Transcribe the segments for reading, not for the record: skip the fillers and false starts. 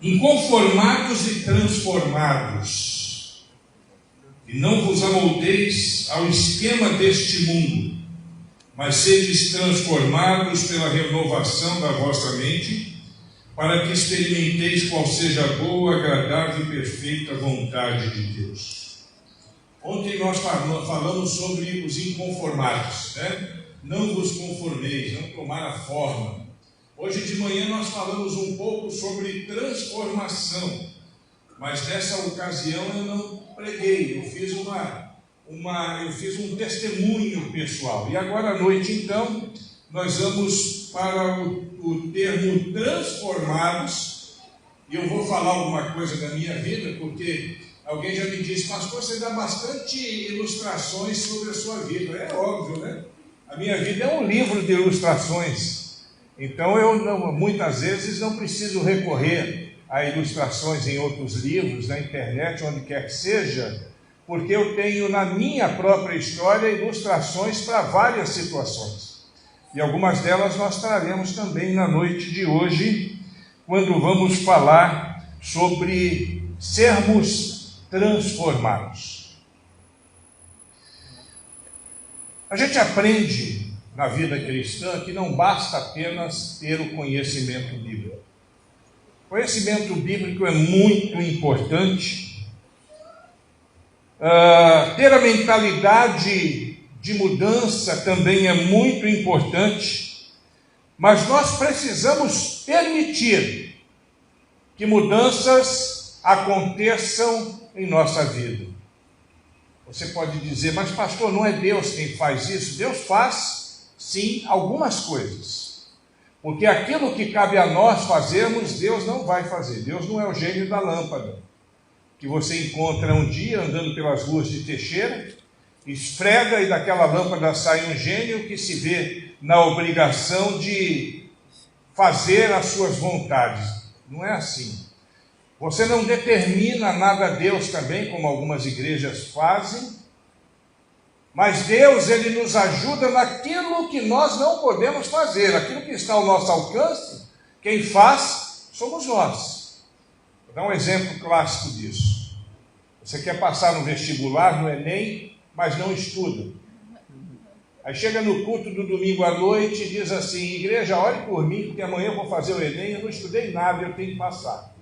Inconformados e transformados, e não vos amoldeis ao esquema deste mundo, mas sedes transformados pela renovação da vossa mente, para que experimenteis qual seja a boa, agradável e perfeita vontade de Deus. Ontem nós falamos sobre os inconformados, né? Não vos conformeis, não tomar a forma. Hoje de manhã nós falamos um pouco sobre transformação, mas nessa ocasião eu não preguei, eu fiz um testemunho pessoal. E agora à noite, então, nós vamos para o termo transformados, e eu vou falar alguma coisa da minha vida, porque alguém já me disse: pastor, você dá bastante ilustrações sobre a sua vida. É óbvio, né? A minha vida é um livro de ilustrações. Então eu muitas vezes não preciso recorrer a ilustrações em outros livros, na internet, onde quer que seja, porque eu tenho na minha própria história ilustrações para várias situações. E algumas delas nós traremos também na noite de hoje, quando vamos falar sobre sermos transformados. A gente aprende na vida cristã que não basta apenas ter o conhecimento bíblico. O conhecimento bíblico é muito importante. Ter a mentalidade de mudança também é muito importante, mas nós precisamos permitir que mudanças aconteçam em nossa vida. Você pode dizer: mas pastor, não é Deus quem faz isso? Deus faz, sim, algumas coisas, porque aquilo que cabe a nós fazermos, Deus não vai fazer. Deus não é o gênio da lâmpada, que você encontra um dia andando pelas ruas de Teixeira, esfrega e daquela lâmpada sai um gênio que se vê na obrigação de fazer as suas vontades. Não é assim. Você não determina nada a Deus também, como algumas igrejas fazem, mas Deus, Ele nos ajuda naquilo que nós não podemos fazer, aquilo que está ao nosso alcance. Quem faz somos nós. Vou dar um exemplo clássico disso. Você quer passar no vestibular, no Enem, mas não estuda. Aí chega no culto do domingo à noite e diz assim: igreja, ore por mim, porque amanhã eu vou fazer o Enem, eu não estudei nada, eu tenho que passar.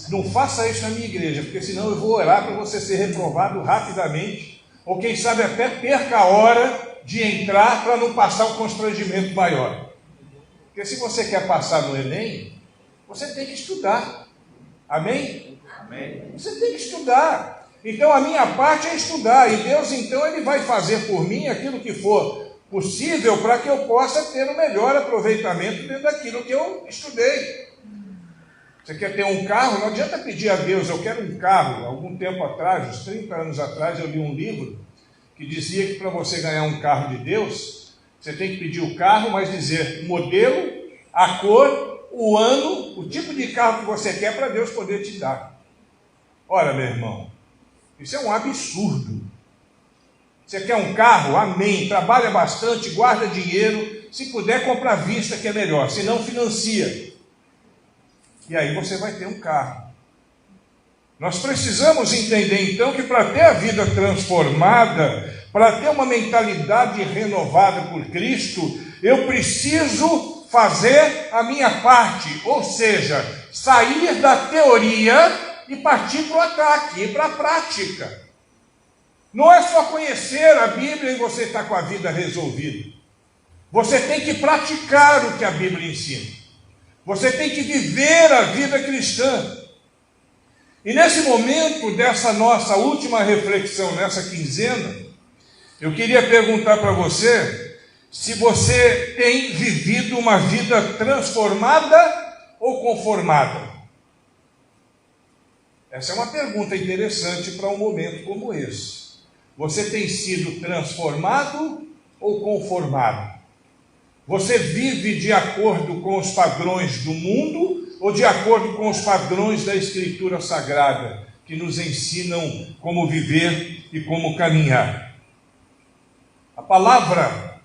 Não faça isso na minha igreja, porque senão eu vou orar para você ser reprovado rapidamente, ou quem sabe até perca a hora de entrar para não passar um constrangimento maior. Porque se você quer passar no Enem, você tem que estudar. Amém? Amém. Você tem que estudar. Então a minha parte é estudar, e Deus então Ele vai fazer por mim aquilo que for possível para que eu possa ter o melhor aproveitamento dentro daquilo que eu estudei. Você quer ter um carro? Não adianta pedir a Deus: eu quero um carro. Algum tempo atrás, uns 30 anos atrás, eu li um livro que dizia que para você ganhar um carro de Deus, você tem que pedir o carro, mas dizer o modelo, a cor, o ano, o tipo de carro que você quer, para Deus poder te dar. Ora, meu irmão, isso é um absurdo. Você quer um carro? Amém. Trabalha bastante, guarda dinheiro. Se puder, compra à vista, que é melhor. Se não, financia. E aí você vai ter um carro. Nós precisamos entender então que para ter a vida transformada, para ter uma mentalidade renovada por Cristo, eu preciso fazer a minha parte, ou seja, sair da teoria e partir para o ataque, ir para a prática. Não é só conhecer a Bíblia e você está com a vida resolvida. Você tem que praticar o que a Bíblia ensina. Você tem que viver a vida cristã. E nesse momento dessa nossa última reflexão, nessa quinzena, eu queria perguntar para você se você tem vivido uma vida transformada ou conformada. Essa é uma pergunta interessante para um momento como esse. Você tem sido transformado ou conformado? Você vive de acordo com os padrões do mundo ou de acordo com os padrões da Escritura Sagrada, que nos ensinam como viver e como caminhar? A palavra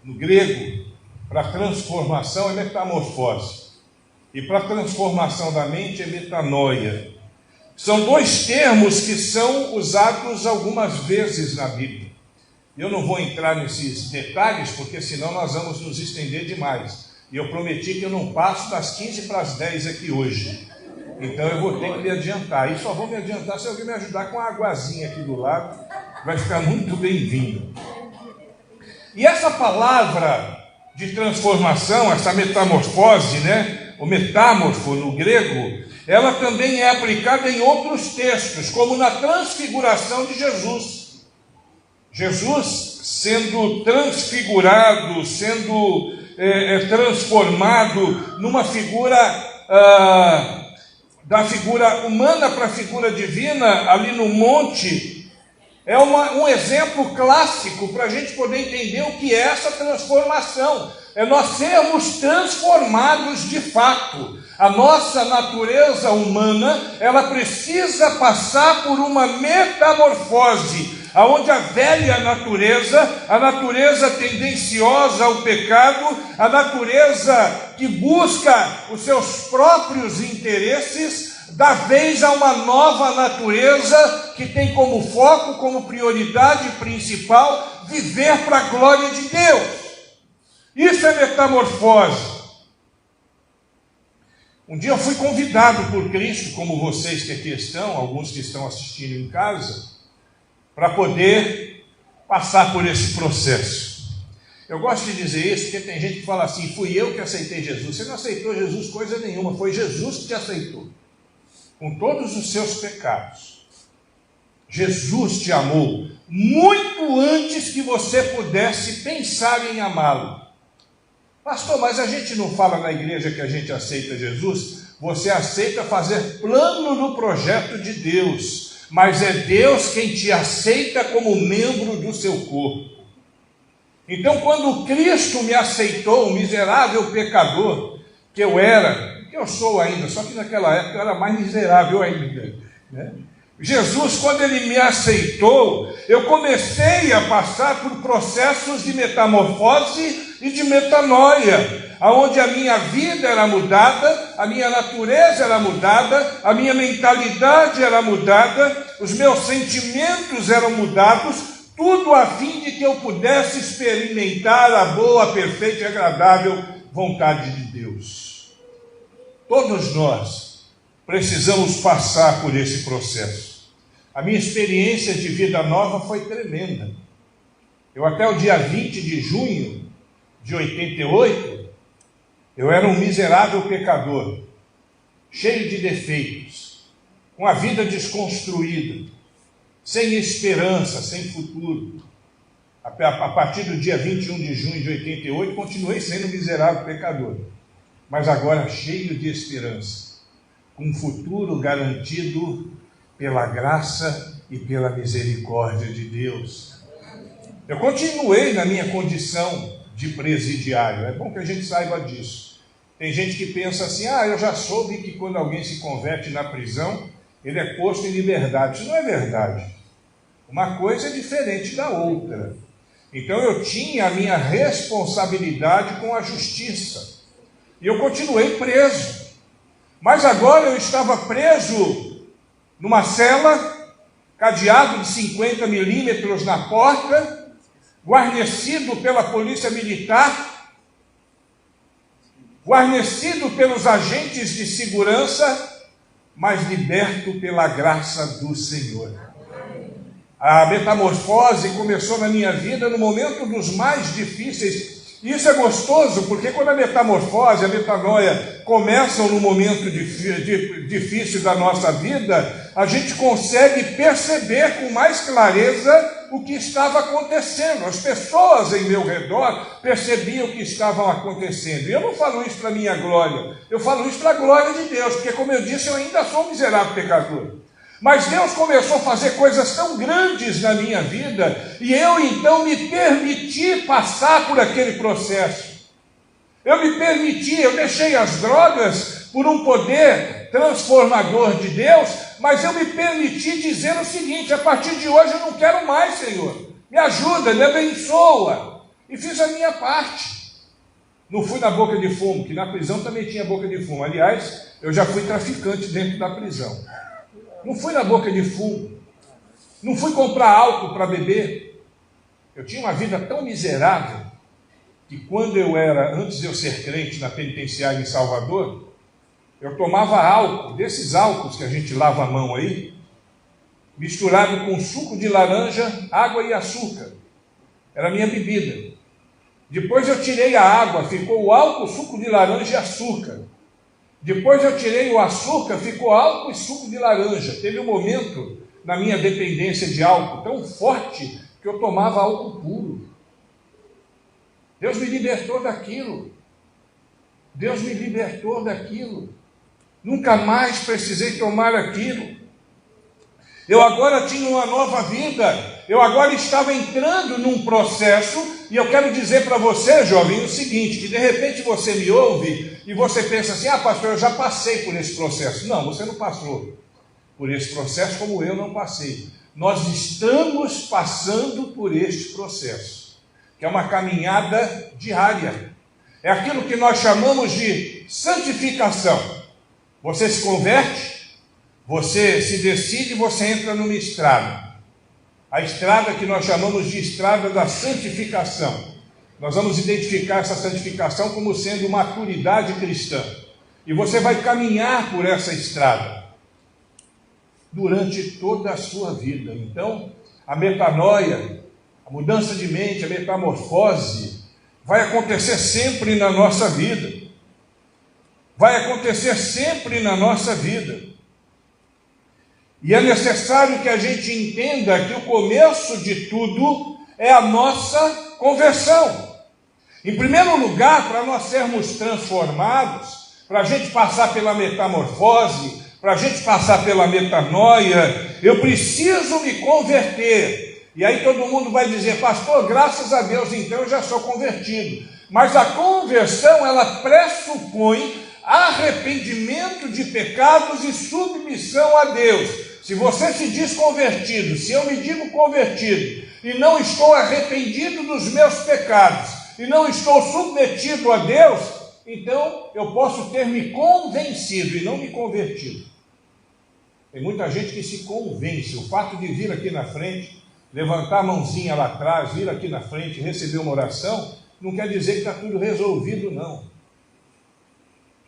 no grego para transformação é metamorfose. e para a transformação da mente é metanoia. São dois termos que são usados algumas vezes na Bíblia. Eu não vou entrar nesses detalhes, porque senão nós vamos nos estender demais. E eu prometi que eu não passo das 15 para as 10 aqui hoje. Então eu vou ter que me adiantar. E só vou me adiantar se alguém me ajudar com uma aguazinha aqui do lado. Vai ficar muito bem-vindo. E essa palavra de transformação, essa metamorfose, o metamorfo no grego, ela também é aplicada em outros textos, como na transfiguração de Jesus. Jesus sendo transfigurado, sendo transformado numa figura, da figura humana para a figura divina, ali no monte, é um exemplo clássico para a gente poder entender o que é essa transformação. É nós sermos transformados de fato. A nossa natureza humana, ela precisa passar por uma metamorfose, onde a velha natureza, a natureza tendenciosa ao pecado, a natureza que busca os seus próprios interesses, dá vez a uma nova natureza que tem como foco, como prioridade principal, viver para a glória de Deus. Isso é metamorfose. Um dia eu fui convidado por Cristo, como vocês que aqui estão, alguns que estão assistindo em casa, para poder passar por esse processo. Eu gosto de dizer isso porque tem gente que fala assim: fui eu que aceitei Jesus. Você não aceitou Jesus coisa nenhuma, foi Jesus que te aceitou, com todos os seus pecados. Jesus te amou muito antes que você pudesse pensar em amá-lo. Pastor, mas a gente não fala na igreja que a gente aceita Jesus? Você aceita fazer plano no projeto de Deus, mas é Deus quem te aceita como membro do seu corpo. Então, quando Cristo me aceitou, um miserável pecador que eu era, que eu sou ainda, só que naquela época eu era mais miserável ainda, Jesus, quando Ele me aceitou, eu comecei a passar por processos de metamorfose e de metanoia, onde a minha vida era mudada, a minha natureza era mudada, a minha mentalidade era mudada, os meus sentimentos eram mudados, tudo a fim de que eu pudesse experimentar a boa, perfeita e agradável vontade de Deus. Todos nós precisamos passar por esse processo. A minha experiência de vida nova foi tremenda. Eu até o dia 20 de junho de 88, eu era um miserável pecador, cheio de defeitos, com a vida desconstruída, sem esperança, sem futuro. A partir do dia 21 de junho de 88, continuei sendo um miserável pecador, mas agora cheio de esperança, com um futuro garantido pela graça e pela misericórdia de Deus. Eu continuei na minha condição de presidiário. É bom que a gente saiba disso. Tem gente que pensa assim: eu já soube que quando alguém se converte na prisão, ele é posto em liberdade. Isso não é verdade. Uma coisa é diferente da outra. Então eu tinha a minha responsabilidade com a justiça. E eu continuei preso. Mas agora eu estava preso numa cela, cadeado de 50 milímetros na porta, guarnecido pela polícia militar, guarnecido pelos agentes de segurança, mas liberto pela graça do Senhor. A metamorfose começou na minha vida no momento dos mais difíceis. E isso é gostoso, porque quando a metamorfose, a metanoia começam no momento difícil da nossa vida, a gente consegue perceber com mais clareza o que estava acontecendo. As pessoas em meu redor percebiam o que estava acontecendo. E eu não falo isso para a minha glória, eu falo isso para a glória de Deus, porque, como eu disse, eu ainda sou um miserável pecador. Mas Deus começou a fazer coisas tão grandes na minha vida, e eu então me permiti passar por aquele processo. Eu deixei as drogas por um poder transformador de Deus, mas eu me permiti dizer o seguinte: a partir de hoje eu não quero mais, Senhor. Me ajuda, me abençoa. E fiz a minha parte. Não fui na boca de fumo, que na prisão também tinha boca de fumo. Aliás, eu já fui traficante dentro da prisão. Não fui na boca de fumo. Não fui comprar álcool para beber. Eu tinha uma vida tão miserável que quando antes de eu ser crente na penitenciária em Salvador, eu tomava álcool, desses álcools que a gente lava a mão aí, misturado com suco de laranja, água e açúcar. Era a minha bebida. Depois eu tirei a água, ficou o álcool, suco de laranja e açúcar. Depois eu tirei o açúcar, ficou álcool e suco de laranja. Teve um momento na minha dependência de álcool tão forte que eu tomava álcool puro. Deus me libertou daquilo. Deus me libertou daquilo. Nunca mais precisei tomar aquilo. Eu agora tinha uma nova vida. Eu agora estava entrando num processo, e eu quero dizer para você, jovem, o seguinte, que de repente você me ouve e você pensa assim, pastor, eu já passei por esse processo. Não, você não passou por esse processo como eu não passei. Nós estamos passando por este processo, que é uma caminhada diária. É aquilo que nós chamamos de santificação. Você se converte, você se decide e você entra numa estrada. A estrada que nós chamamos de estrada da santificação. Nós vamos identificar essa santificação como sendo maturidade cristã. E você vai caminhar por essa estrada durante toda a sua vida. Então, a metanoia, a mudança de mente, a metamorfose, vai acontecer sempre na nossa vida. Vai acontecer sempre na nossa vida. E é necessário que a gente entenda que o começo de tudo é a nossa conversão. Em primeiro lugar, para nós sermos transformados, para a gente passar pela metamorfose, para a gente passar pela metanoia, eu preciso me converter. E aí todo mundo vai dizer, pastor, graças a Deus, então eu já sou convertido. Mas a conversão, ela pressupõe arrependimento de pecados e submissão a Deus. Se você se diz convertido, se eu me digo convertido, e não estou arrependido dos meus pecados, e não estou submetido a Deus, então eu posso ter me convencido e não me convertido. Tem muita gente que se convence. O fato de vir aqui na frente, levantar a mãozinha lá atrás, vir aqui na frente, receber uma oração, não quer dizer que está tudo resolvido, não.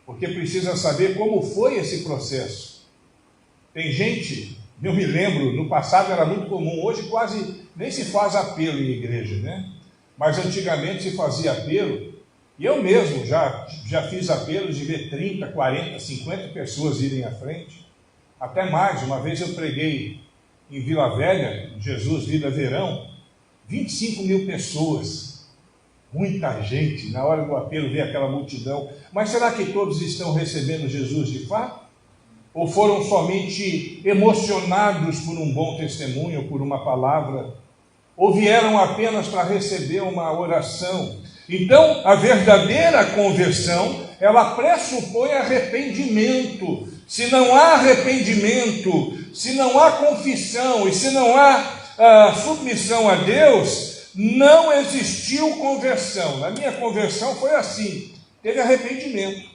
Porque precisa saber como foi esse processo. Tem gente, eu me lembro, no passado era muito comum, hoje quase nem se faz apelo em igreja, né? Mas antigamente se fazia apelo, e eu mesmo já fiz apelos de ver 30, 40, 50 pessoas irem à frente, até mais. Uma vez eu preguei em Vila Velha, Jesus Vida Verão, 25 mil pessoas, muita gente. Na hora do apelo veio aquela multidão, mas será que todos estão recebendo Jesus de fato? Ou foram somente emocionados por um bom testemunho, por uma palavra? Ou vieram apenas para receber uma oração? Então, a verdadeira conversão, ela pressupõe arrependimento. Se não há arrependimento, se não há confissão e se não há submissão a Deus, não existiu conversão. Na minha conversão foi assim, teve arrependimento.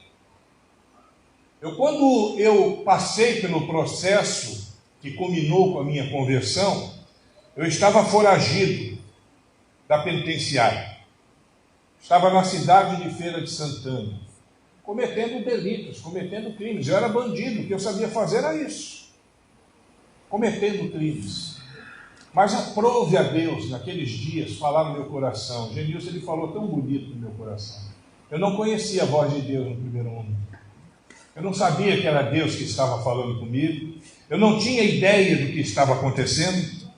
Quando eu passei pelo processo que culminou com a minha conversão, eu estava foragido da penitenciária. Estava na cidade de Feira de Santana, cometendo delitos, cometendo crimes. Eu era bandido, o que eu sabia fazer era isso, cometendo crimes. Mas aprove a Deus, naqueles dias, falar no meu coração. Genilson, ele falou tão bonito no meu coração. Eu não conhecia a voz de Deus no primeiro momento. Eu não sabia que era Deus que estava falando comigo. Eu não tinha ideia do que estava acontecendo.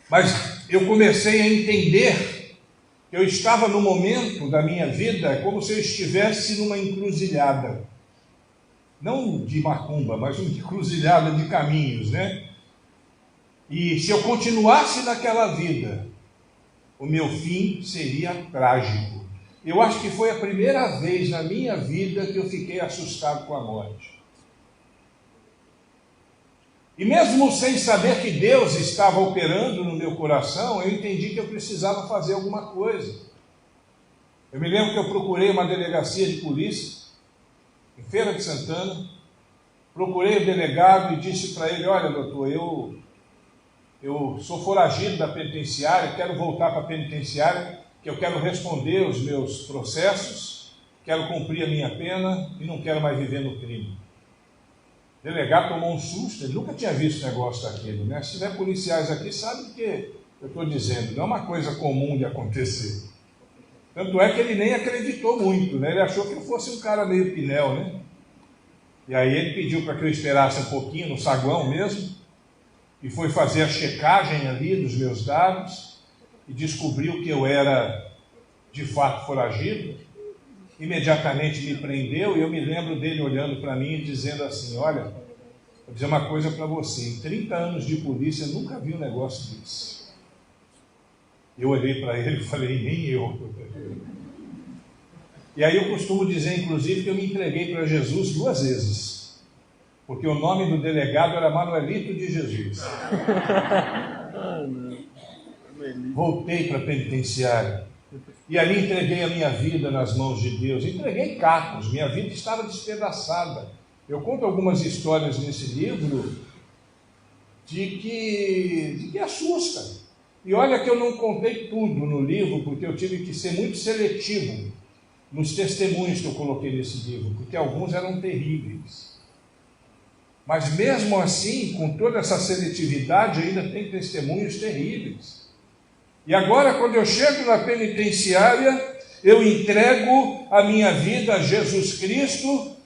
Mas eu comecei a entender que eu estava no momento da minha vida como se eu estivesse numa encruzilhada. Não de macumba, mas uma encruzilhada de caminhos, né? E se eu continuasse naquela vida, o meu fim seria trágico. Eu acho que foi a primeira vez na minha vida que eu fiquei assustado com a morte. E mesmo sem saber que Deus estava operando no meu coração, eu entendi que eu precisava fazer alguma coisa. Eu me lembro que eu procurei uma delegacia de polícia, em Feira de Santana, procurei o delegado e disse para ele: olha, doutor, eu sou foragido da penitenciária, quero voltar para a penitenciária, que eu quero responder os meus processos, quero cumprir a minha pena e não quero mais viver no crime. O delegado tomou um susto, ele nunca tinha visto negócio daquele, né? Se tiver policiais aqui, sabe o que eu estou dizendo, não é uma coisa comum de acontecer. Tanto é que ele nem acreditou muito, né? Ele achou que eu fosse um cara meio pinel, né? E aí ele pediu para que eu esperasse um pouquinho no saguão mesmo, e foi fazer a checagem ali dos meus dados, e descobriu que eu era de fato foragido. Imediatamente me prendeu, e eu me lembro dele olhando para mim e dizendo assim: olha, vou dizer uma coisa para você, em 30 anos de polícia eu nunca vi um negócio desse. Eu olhei para ele e falei: nem eu. E aí eu costumo dizer, inclusive, que eu me entreguei para Jesus 2 vezes, porque o nome do delegado era Manuelito de Jesus. Voltei para a penitenciária, e ali entreguei a minha vida nas mãos de Deus, entreguei cacos, minha vida estava despedaçada. Eu conto algumas histórias nesse livro de que assusta. E olha que eu não contei tudo no livro, porque eu tive que ser muito seletivo nos testemunhos que eu coloquei nesse livro, porque alguns eram terríveis. Mas mesmo assim, com toda essa seletividade, ainda tem testemunhos terríveis. E agora, quando eu chego na penitenciária, eu entrego a minha vida a Jesus Cristo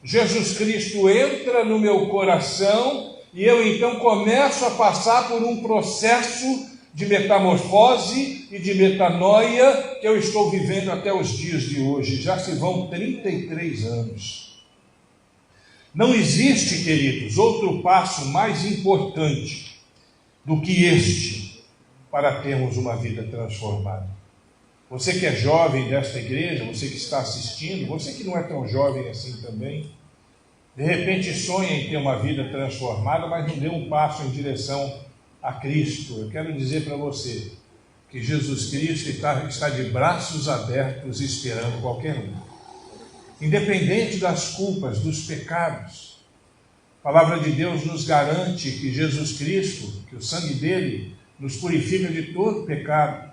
entra no meu coração, e eu então começo a passar por um processo de metamorfose e de metanoia que eu estou vivendo até os dias de hoje. Já se vão 33 anos. Não existe, queridos, outro passo mais importante do que este para termos uma vida transformada. Você que é jovem desta igreja, você que está assistindo, você que não é tão jovem assim também, de repente sonha em ter uma vida transformada, mas não deu um passo em direção a Cristo. Eu quero dizer para você que Jesus Cristo está de braços abertos esperando qualquer um, independente das culpas, dos pecados. A palavra de Deus nos garante que Jesus Cristo, que o sangue dele nos purifica de todo pecado.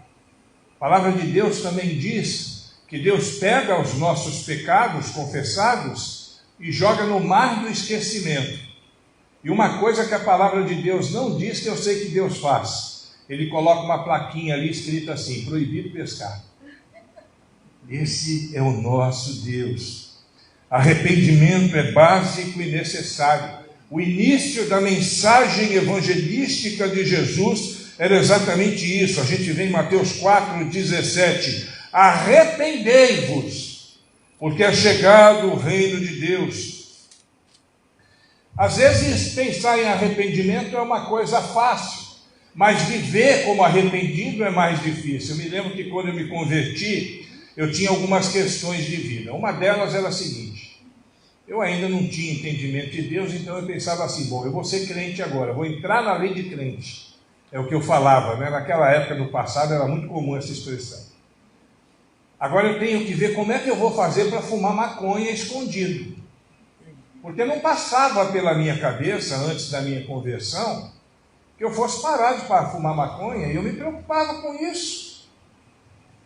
A palavra de Deus também diz que Deus pega os nossos pecados confessados e joga no mar do esquecimento. E uma coisa que a palavra de Deus não diz, que eu sei que Deus faz: ele coloca uma plaquinha ali escrita assim: proibido pescar. Esse é o nosso Deus. Arrependimento é básico e necessário. O início da mensagem evangelística de Jesus era exatamente isso. A gente vê em Mateus 4,17: arrependei-vos, porque é chegado o reino de Deus. Às vezes pensar em arrependimento é uma coisa fácil, mas viver como arrependido é mais difícil. Eu me lembro que quando eu me converti, eu tinha algumas questões de vida. Uma delas era a seguinte: eu ainda não tinha entendimento de Deus, então eu pensava assim: bom, eu vou ser crente agora, vou entrar na lei de crente. É o que eu falava, né? Naquela época do passado era muito comum essa expressão. Agora eu tenho que ver como é que eu vou fazer para fumar maconha escondido. Porque não passava pela minha cabeça, antes da minha conversão, que eu fosse parar de fumar maconha, e eu me preocupava com isso.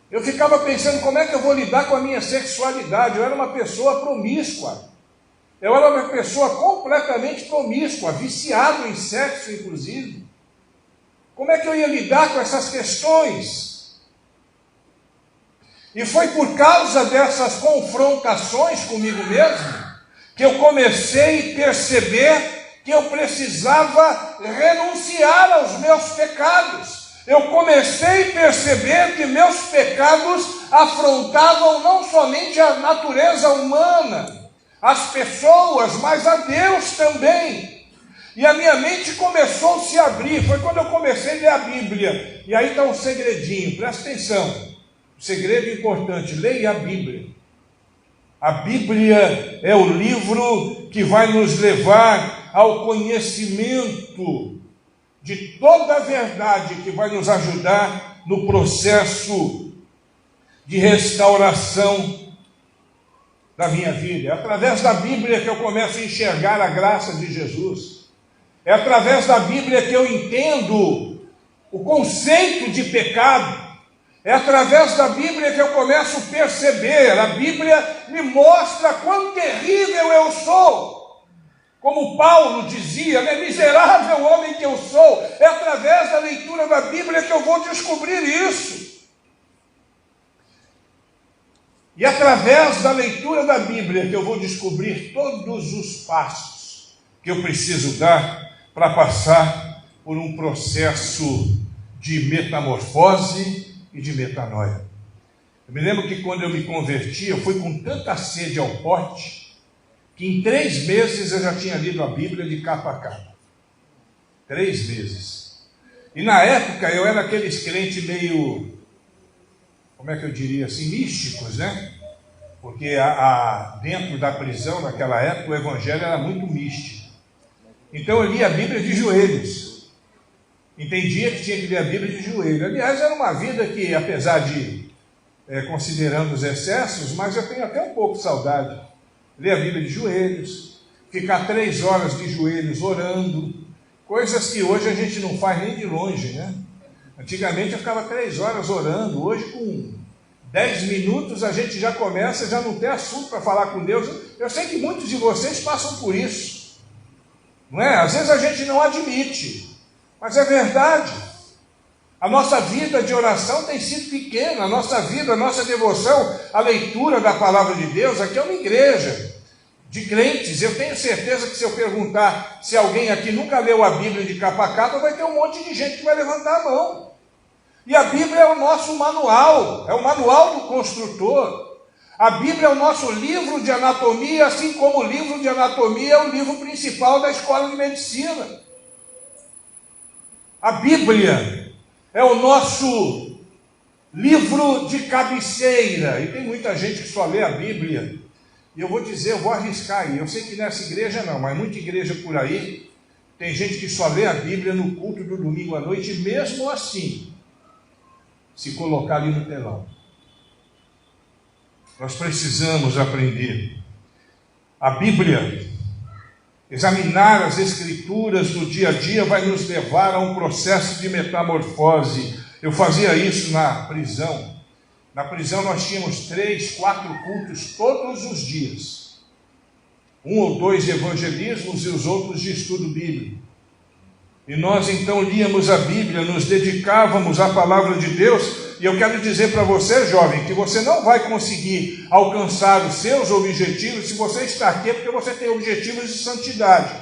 Eu ficava pensando como é que eu vou lidar com a minha sexualidade. Eu era uma pessoa promíscua. Eu era uma pessoa completamente promíscua, viciado em sexo, inclusive. Como é que eu ia lidar com essas questões? E foi por causa dessas confrontações comigo mesmo que eu comecei a perceber que eu precisava renunciar aos meus pecados. Eu comecei a perceber que meus pecados afrontavam não somente a natureza humana, as pessoas, mas a Deus também. E a minha mente começou a se abrir. Foi quando eu comecei a ler a Bíblia. E aí está um segredinho, presta atenção. Um segredo importante: leia a Bíblia. A Bíblia é o livro que vai nos levar ao conhecimento de toda a verdade, que vai nos ajudar no processo de restauração da minha vida. É através da Bíblia que eu começo a enxergar a graça de Jesus. É através da Bíblia que eu entendo o conceito de pecado. É através da Bíblia que eu começo a perceber. A Bíblia me mostra quão terrível eu sou. Como Paulo dizia, né? Miserável homem que eu sou. É através da leitura da Bíblia que eu vou descobrir isso. E através da leitura da Bíblia que eu vou descobrir todos os passos que eu preciso dar para passar por um processo de metamorfose e de metanoia. Eu me lembro que quando eu me converti, eu fui com tanta sede ao pote, que em 3 meses eu já tinha lido a Bíblia de capa a capa. 3 meses. E na época eu era aqueles crentes meio, como é que eu diria assim, místicos, né? Porque dentro da prisão, naquela época, o evangelho era muito místico. Então eu lia a Bíblia de joelhos. Entendia que tinha que ler a Bíblia de joelhos. Aliás, era uma vida que, apesar de, considerando os excessos, mas eu tenho até um pouco de saudade. Ler a Bíblia de joelhos, ficar 3 horas de joelhos orando, coisas que hoje a gente não faz nem de longe, né? Antigamente eu ficava 3 horas orando, hoje com 10 minutos a gente já começa, já não tem assunto para falar com Deus. Eu sei que muitos de vocês passam por isso, não é? Às vezes a gente não admite, mas é verdade. A nossa vida de oração tem sido pequena, a nossa vida, a nossa devoção, a leitura da palavra de Deus. Aqui é uma igreja de crentes. Eu tenho certeza que se eu perguntar se alguém aqui nunca leu a Bíblia de capa a capa, vai ter um monte de gente que vai levantar a mão. E a Bíblia é o nosso manual, é o manual do construtor. A Bíblia é o nosso livro de anatomia, assim como o livro de anatomia é o livro principal da escola de medicina. A Bíblia é o nosso livro de cabeceira. E tem muita gente que só lê a Bíblia. E eu vou dizer, eu vou arriscar aí. Eu sei que nessa igreja não, mas muita igreja por aí, tem gente que só lê a Bíblia no culto do domingo à noite, e mesmo assim, se colocar ali no telão. Nós precisamos aprender. A Bíblia, examinar as Escrituras no dia a dia, vai nos levar a um processo de metamorfose. Eu fazia isso na prisão. Na prisão nós tínhamos 3, 4 cultos todos os dias. 1 ou 2 evangelismos e os outros de estudo bíblico. E nós então líamos a Bíblia, nos dedicávamos à palavra de Deus. E eu quero dizer para você, jovem, que você não vai conseguir alcançar os seus objetivos se você está aqui, porque você tem objetivos de santidade.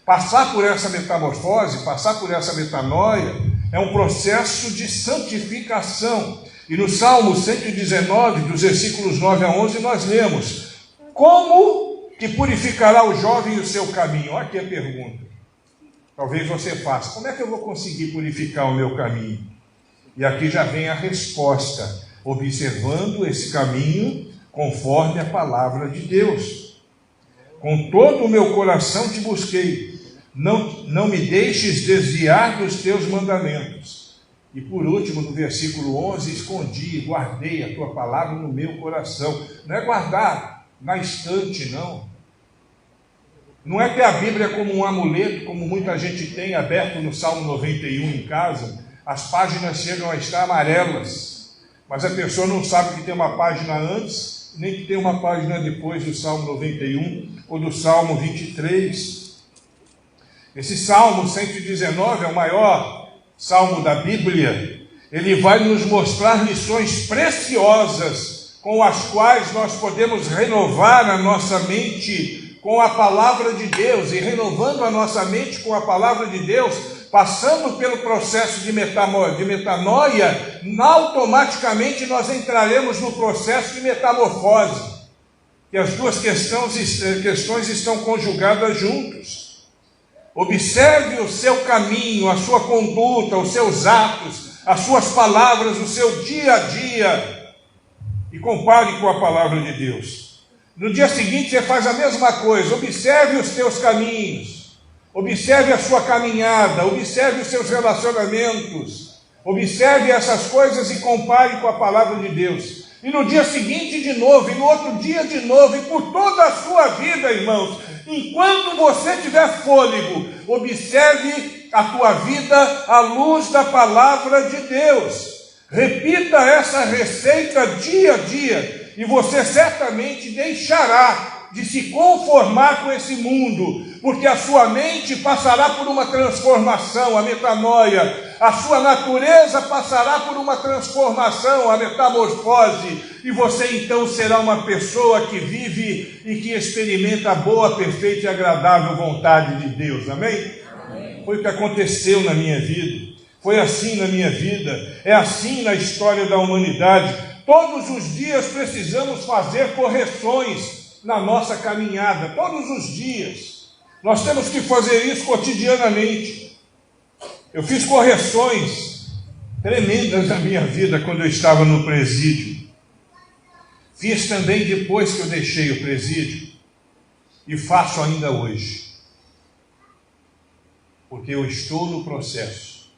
Passar por essa metamorfose, passar por essa metanoia, é um processo de santificação. E no Salmo 119, dos versículos 9 a 11, nós lemos: como que purificará o jovem o seu caminho? Olha aqui a pergunta. Talvez você faça: como é que eu vou conseguir purificar o meu caminho? E aqui já vem a resposta: observando esse caminho conforme a palavra de Deus. Com todo o meu coração te busquei, não me deixes desviar dos teus mandamentos. E por último, no versículo 11, escondi, guardei a tua palavra no meu coração. Não é guardar na estante, não. Não é ter a Bíblia como um amuleto, como muita gente tem aberto no Salmo 91 em casa. As páginas chegam a estar amarelas, mas a pessoa não sabe que tem uma página antes, nem que tem uma página depois do Salmo 91 ou do Salmo 23. Esse Salmo 119 é o maior Salmo da Bíblia. Ele vai nos mostrar lições preciosas com as quais nós podemos renovar a nossa mente com a palavra de Deus. E renovando a nossa mente com a palavra de Deus, passando pelo processo de metanoia, automaticamente nós entraremos no processo de metamorfose. E as duas questões estão conjugadas juntos. Observe o seu caminho, a sua conduta, os seus atos, as suas palavras, o seu dia a dia, e compare com a palavra de Deus. No dia seguinte você faz a mesma coisa. Observe os teus caminhos, observe a sua caminhada, observe os seus relacionamentos, observe essas coisas e compare com a palavra de Deus. e no dia seguinte de novo, e no outro dia de novo, e por toda a sua vida, irmãos. Enquanto você tiver fôlego, observe a tua vida à luz da palavra de Deus. Repita essa receita dia a dia, e você certamente deixará de se conformar com esse mundo, porque a sua mente passará por uma transformação, a metanoia, a sua natureza passará por uma transformação, a metamorfose, e você então será uma pessoa que vive e que experimenta a boa, perfeita e agradável vontade de Deus, amém? Amém. Foi o que aconteceu na minha vida, foi assim na minha vida, é assim na história da humanidade. Todos os dias precisamos fazer correções na nossa caminhada, todos os dias, nós temos que fazer isso cotidianamente. Eu fiz correções tremendas na minha vida quando eu estava no presídio, fiz também depois que eu deixei o presídio, e faço ainda hoje, porque eu estou no processo,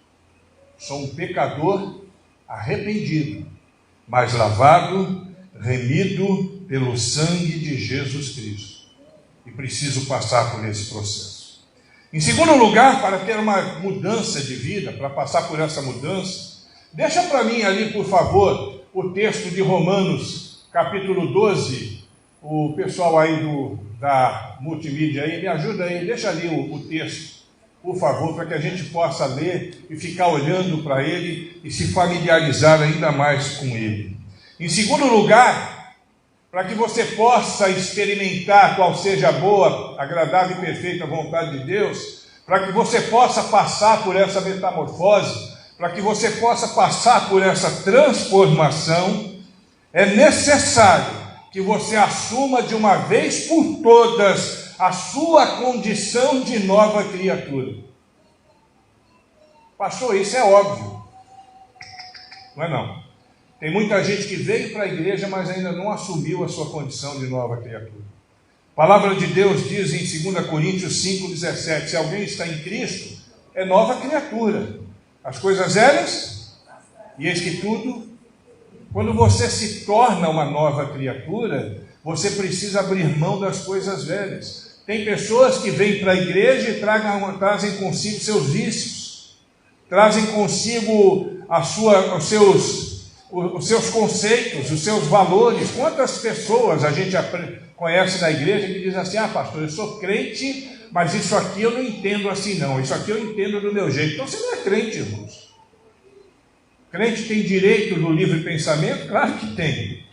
sou um pecador arrependido, mas lavado, remido pelo sangue de Jesus Cristo, e preciso passar por esse processo. Em segundo lugar, para ter uma mudança de vida, para passar por essa mudança, deixa para mim ali, por favor, o texto de Romanos, capítulo 12, o pessoal aí da multimídia aí, me ajuda aí, deixa ali o texto, por favor, para que a gente possa ler e ficar olhando para ele e se familiarizar ainda mais com ele. Em segundo lugar, para que você possa experimentar qual seja a boa, agradável e perfeita vontade de Deus, para que você possa passar por essa metamorfose, para que você possa passar por essa transformação, é necessário que você assuma de uma vez por todas a sua condição de nova criatura. Pastor, isso é óbvio. Não é não? Tem muita gente que veio para a igreja, mas ainda não assumiu a sua condição de nova criatura. A palavra de Deus diz em 2 Coríntios 5,17, se alguém está em Cristo, é nova criatura. As coisas velhas, e eis que tudo. Quando você se torna uma nova criatura, você precisa abrir mão das coisas velhas. Tem pessoas que vêm para a igreja e trazem consigo seus vícios, trazem consigo os seus conceitos, os seus valores. Quantas pessoas a gente conhece na igreja que diz assim, pastor, eu sou crente, mas isso aqui eu não entendo assim não, isso aqui eu entendo do meu jeito. Então você não é crente, irmãos. Crente tem direito do livre pensamento? Claro que tem.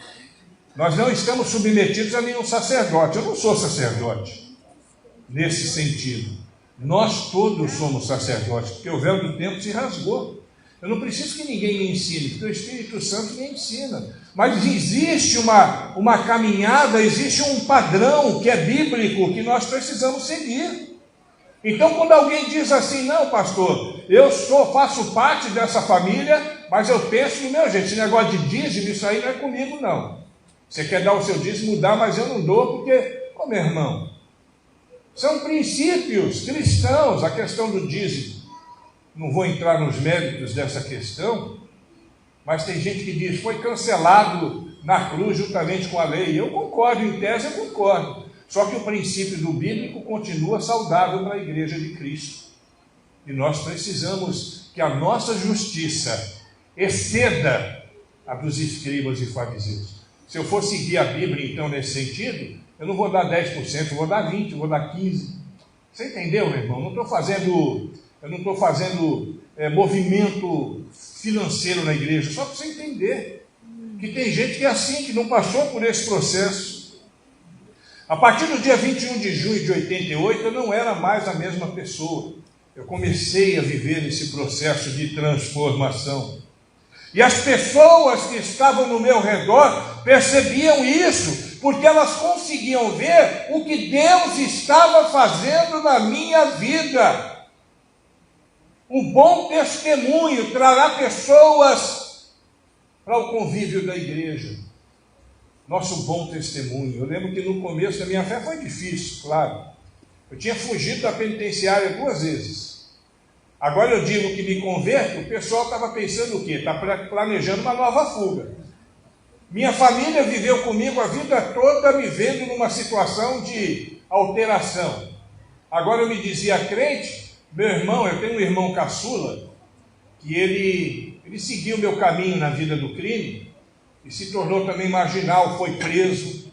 Nós não estamos submetidos a nenhum sacerdote. Eu não sou sacerdote nesse sentido. Nós todos somos sacerdotes, porque o véu do tempo se rasgou. Eu não preciso que ninguém me ensine, porque o Espírito Santo me ensina. Mas existe uma caminhada, existe um padrão que é bíblico, que nós precisamos seguir. Então, quando alguém diz assim, não, pastor, faço parte dessa família, mas eu penso no meu jeito, esse negócio de dízimo, isso aí não é comigo, não. Você quer dar o seu dízimo, dá, mas eu não dou, porque, meu irmão, são princípios cristãos, a questão do dízimo. Não vou entrar nos méritos dessa questão, mas tem gente que diz, foi cancelado na cruz juntamente com a lei. Eu concordo, em tese eu concordo. Só que o princípio do bíblico continua saudável para a igreja de Cristo. E nós precisamos que a nossa justiça exceda a dos escribas e fariseus. Se eu for seguir a Bíblia, então, nesse sentido, eu não vou dar 10%, eu vou dar 20%, eu vou dar 15%. Você entendeu, meu irmão? Eu não estou fazendo movimento financeiro na igreja, só para você entender que tem gente que é assim, que não passou por esse processo. A partir do dia 21 de junho de 88, eu não era mais a mesma pessoa. Eu comecei a viver esse processo de transformação. E as pessoas que estavam no meu redor percebiam isso, porque elas conseguiam ver o que Deus estava fazendo na minha vida. Um bom testemunho trará pessoas para o convívio da igreja. Nosso bom testemunho. Eu lembro que no começo da minha fé foi difícil, claro. Eu tinha fugido da penitenciária 2 vezes. Agora eu digo que me converto, o pessoal estava pensando o quê? Está planejando uma nova fuga. Minha família viveu comigo a vida toda me vendo numa situação de alteração. Agora eu me dizia crente, meu irmão, eu tenho um irmão caçula, que ele seguiu o meu caminho na vida do crime, e se tornou também marginal, foi preso,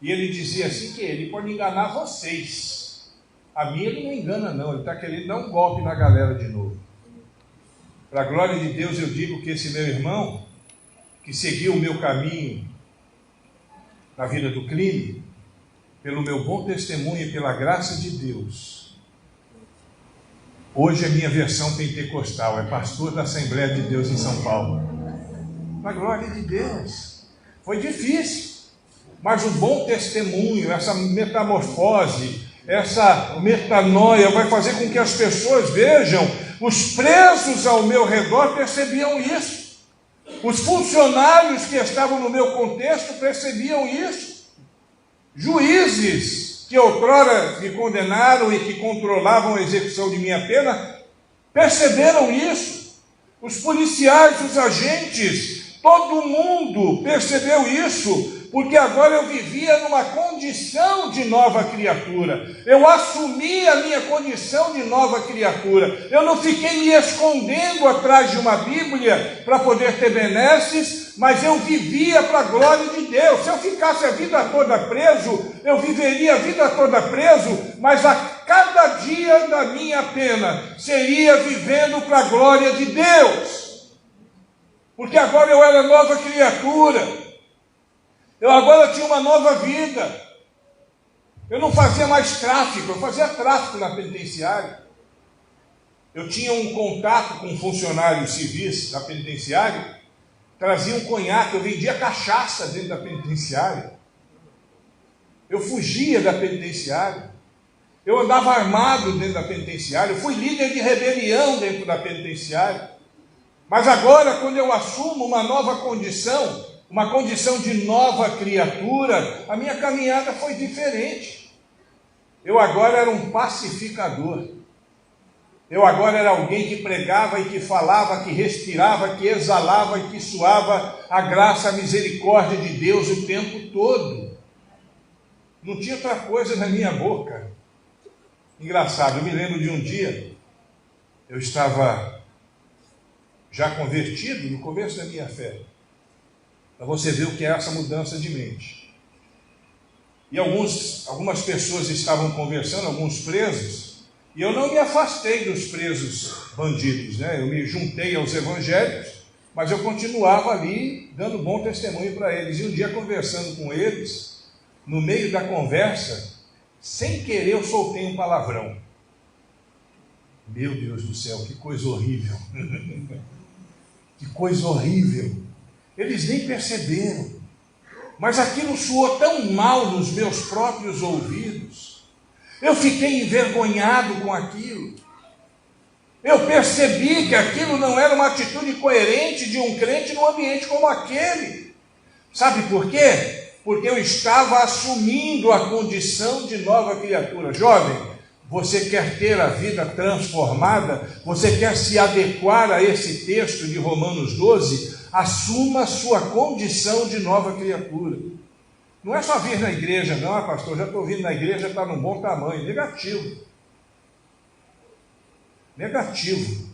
e ele dizia assim que ele pode enganar vocês. A mim ele não engana não, ele está querendo dar um golpe na galera de novo. Para a glória de Deus eu digo que esse meu irmão, que seguiu o meu caminho na vida do crime, pelo meu bom testemunho e pela graça de Deus, hoje é minha versão pentecostal, é pastor da Assembleia de Deus em São Paulo. Na glória de Deus. Foi difícil, mas o bom testemunho, essa metamorfose, essa metanoia vai fazer com que as pessoas vejam. Os presos ao meu redor percebiam isso. Os funcionários que estavam no meu contexto percebiam isso. Juízes que outrora me condenaram e que controlavam a execução de minha pena perceberam isso. Os policiais, os agentes, todo mundo percebeu isso, porque agora eu vivia numa condição de nova criatura. Eu assumi a minha condição de nova criatura. Eu não fiquei me escondendo atrás de uma Bíblia para poder ter benesses, mas eu vivia para a glória de Deus. Se eu ficasse a vida toda preso, eu viveria a vida toda preso, mas a cada dia da minha pena seria vivendo para a glória de Deus. Porque agora eu era nova criatura. Eu agora tinha uma nova vida. Eu não fazia mais tráfico, eu fazia tráfico na penitenciária. Eu tinha um contato com funcionários civis da penitenciária, trazia um conhaque, eu vendia cachaça dentro da penitenciária. Eu fugia da penitenciária. Eu andava armado dentro da penitenciária, eu fui líder de rebelião dentro da penitenciária. Mas agora, quando eu assumo uma nova condição, uma condição de nova criatura, a minha caminhada foi diferente. Eu agora era um pacificador. Eu agora era alguém que pregava e que falava, que respirava, que exalava e que suava a graça, a misericórdia de Deus o tempo todo. Não tinha outra coisa na minha boca. Engraçado, eu me lembro de um dia, eu estava já convertido no começo da minha fé. Para você ver o que é essa mudança de mente. E algumas pessoas estavam conversando, alguns presos, e eu não me afastei dos presos bandidos, né? Eu me juntei aos evangélicos, mas eu continuava ali dando bom testemunho para eles. E um dia, conversando com eles, no meio da conversa, sem querer eu soltei um palavrão. Meu Deus do céu, que coisa horrível. Que coisa horrível. Eles nem perceberam, mas aquilo soou tão mal nos meus próprios ouvidos. Eu fiquei envergonhado com aquilo. Eu percebi que aquilo não era uma atitude coerente de um crente num ambiente como aquele. Sabe por quê? Porque eu estava assumindo a condição de nova criatura. Jovem, você quer ter a vida transformada? Você quer se adequar a esse texto de Romanos 12? Assuma a sua condição de nova criatura. Não é só vir na igreja, não, pastor, já estou vindo na igreja, está num bom tamanho. Negativo. Negativo.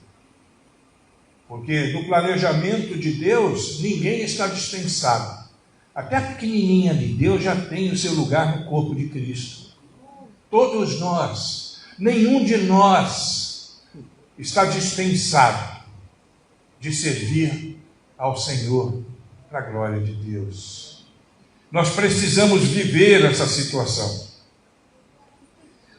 Porque no planejamento de Deus, ninguém está dispensado. Até a pequenininha de Deus já tem o seu lugar no corpo de Cristo. Todos nós, nenhum de nós está dispensado de servir ao Senhor, para a glória de Deus. Nós precisamos viver essa situação.